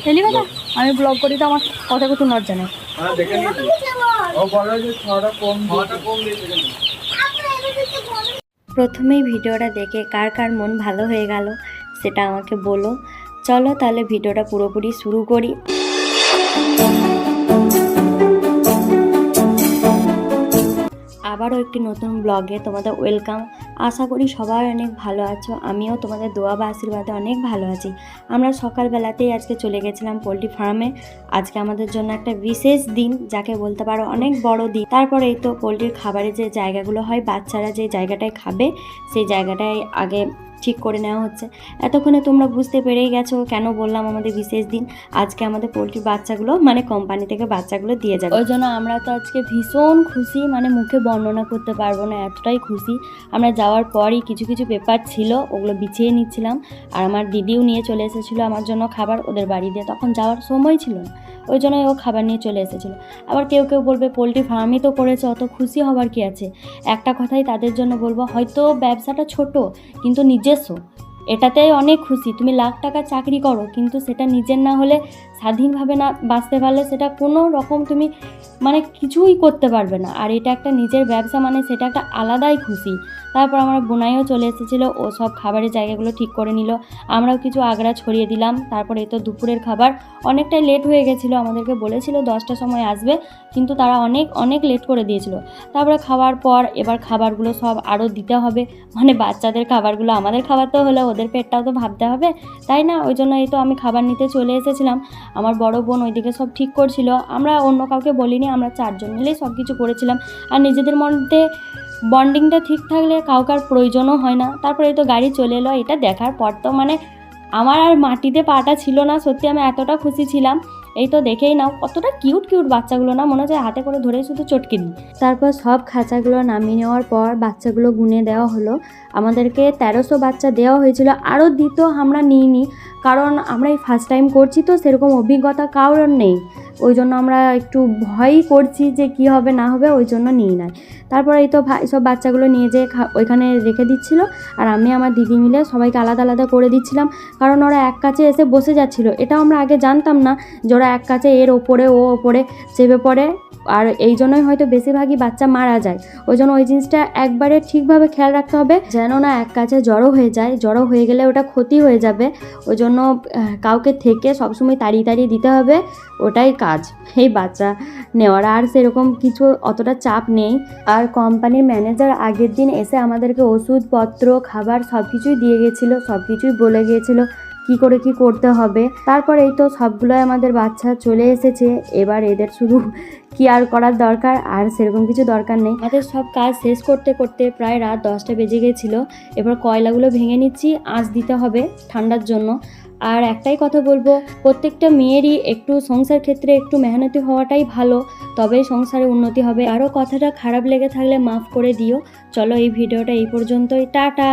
খেলি কথা আমি ব্লগ করি তো আমার কথা কিছু নড়ছে না। প্রথমেই ভিডিওটা দেখে কার কার মন ভালো হয়ে গেল সেটা আমাকে বলো। চলো তাহলে ভিডিওটা পুরোপুরি শুরু করি। আবারও একটি নতুন ব্লগে তোমাদের ওয়েলকাম। আশা করি সবাই অনেক ভালো আছো, আমিও তোমাদের দোয়া বা আশীর্বাদে অনেক ভালো আছি। আমরা সকালবেলাতেই আজকে চলে গেছিলাম পোলট্রি ফার্মে। আজকে আমাদের জন্য একটা বিশেষ দিন, যাকে বলতে পারো অনেক বড় দিন। তারপরে এই তো পোলট্রির খাবারের যে জায়গাগুলো হয়, বাচ্চারা যে জায়গাটায় খাবে সেই জায়গাটায় আগে ঠিক করে নেওয়া হচ্ছে। এতক্ষণে তোমরা বুঝতে পেরেই গেছো কেন বললাম আমাদের বিশেষ দিন। আজকে আমাদের পোলট্রির বাচ্চাগুলো মানে কোম্পানি থেকে বাচ্চাগুলো দিয়ে যাবে, ওই জন্য আমরা তো আজকে ভীষণ খুশি, মানে মুখে বর্ণনা করতে পারবো না, এতটাই খুশি। আমরা যাওয়ার পরই কিছু কিছু পেপার ছিল, ওগুলো বিছিয়ে নিচ্ছিলাম। আর আমার দিদিও নিয়ে চলে এসেছিলো আমার জন্য খাবার, ওদের বাড়ি দিয়ে তখন যাওয়ার সময় ছিল না, ওই জন্যই ও খাবার নিয়ে চলে এসেছিলো। আবার কেউ কেউ বলবে পোলট্রি ফার্মই তো করেছে, অত খুশি হবার কি আছে। একটা কথাই তাদের জন্য বলবো, হয়তো ব্যবসাটা ছোট কিন্তু নিজস্ব, এটাতেই অনেক খুশি। তুমি লাখ টাকা চাকরি করো কিন্তু সেটা নিজের না হলে, স্বাধীনভাবে না বাঁচতে পারলে সেটা কোনো রকম তুমি মানে কিছুই করতে পারবে না। আর এটা একটা নিজের ব্যবসা, মানে সেটা একটা আলাদাই খুশি। তারপর আমার বোনাইও চলে এসেছিলো, ও সব খাবারের জায়গাগুলো ঠিক করে নিল, আমরাও কিছু আগড়া ছড়িয়ে দিলাম। তারপরে এই তো দুপুরের খাবার অনেকটাই লেট হয়ে গেছিলো, আমাদেরকে বলেছিল 10টার সময় আসবে কিন্তু তারা অনেক লেট করে দিয়েছিল। তারপরে খাওয়ার পর এবার খাবারগুলো সব আরও দিতে হবে, মানে বাচ্চাদের খাবারগুলো আমাদের খাবার তো হলো, ওদের পেটটাও তো ভাবতে হবে তাই না। ওই জন্য এই তো আমি খাবার নিতে চলে এসেছিলাম, আমার বড় বোন ওইদিকে সব ঠিক করছিল। আমরা অন্য কাউকে বলিনি, আমরা 4জন মিলেই সব কিছু করেছিলাম। আর নিজেদের মধ্যে বন্ডিংটা ঠিক থাকলে কাউকার প্রয়োজনও হয় না। তারপরে এই তো গাড়ি চলে এলো, এটা দেখার পর তো মানে আমার আর মাটিতে পাটা ছিল না, সত্যি আমি এতটা খুশি ছিলাম। এই তো দেখেই নাও কতটা কিউট কিউট বাচ্চাগুলো, না মনে হচ্ছে হাতে করে ধরে শুধু চটকে দিই। তারপর সব খাঁচাগুলো নামিয়ে নেওয়ার পর বাচ্চাগুলো গুনে দেওয়া হলো। আমাদেরকে 1300 বাচ্চা দেওয়া হয়েছিল, আরও দিত, আমরা নিইনি, কারণ আমরা এই ফার্স্ট টাইম করছি তো সেরকম অভিজ্ঞতা কারোর নেই, ওই জন্য আমরা একটু ভয়ই করছি যে কি হবে না হবে, ওই জন্য নিই নাই। তারপরে এই তো সব বাচ্চাগুলো নিয়ে যেয়ে ওইখানে রেখে দিচ্ছিল, আর আমি আমার দিদি মিলে সবাইকে আলাদা আলাদা করে দিচ্ছিলাম, কারণ ওরা এক কাছে এসে বসে যাচ্ছিলো। এটাও আমরা আগে জানতাম না যে ওরা এক কাছে এর ওপরে ও ওপরে চেপে পড়ে, আর এই জন্যই হয়তো বেশিরভাগই বাচ্চা মারা যায়। ওই জন্য ওই জিনিসটা একবারে ঠিকভাবে খেয়াল রাখতে হবে যেন না এক কাছে জড়ো হয়ে যায়, জড়ো হয়ে গেলে ওটা ক্ষতি হয়ে যাবে। ওই জন্য কাউকে থেকে সবসময় তাড়িয়ে দিতে হবে, ওটাই কাজ এই বাচ্চা নেওয়ার। আর সেরকম কিছু অতটা চাপ নেই। আর কোম্পানির ম্যানেজার আগের দিন এসে আমাদেরকে ওষুধপত্র খাবার সব কিছুই দিয়ে গেছিলো, সব কিছুই বলে গিয়েছিলো কি করে কি করতে হবে। তারপর এই তো সবগুলোই আমাদের বাচ্চা চলে এসেছে, এবার এদের শুধু কি আর করার দরকার, আর সেরকম কিছু দরকার নেই। আমাদের সব কাজ শেষ করতে করতে প্রায় রাত 10টা বেজে গেছিলো। এবার কয়লাগুলো ভেঙে নিচ্ছি, আঁচ দিতে হবে ঠান্ডার জন্য। আর একটাই কথা বলবো, প্রত্যেকটা মেয়েরই একটু সংসার ক্ষেত্রে একটু মেহনতি হওয়াটাই ভালো, তবেই সংসারে উন্নতি হবে। আরও কথাটা খারাপ লেগে থাকলে মাফ করে দিও। চলো এই ভিডিওটা এই পর্যন্তই, টাটা।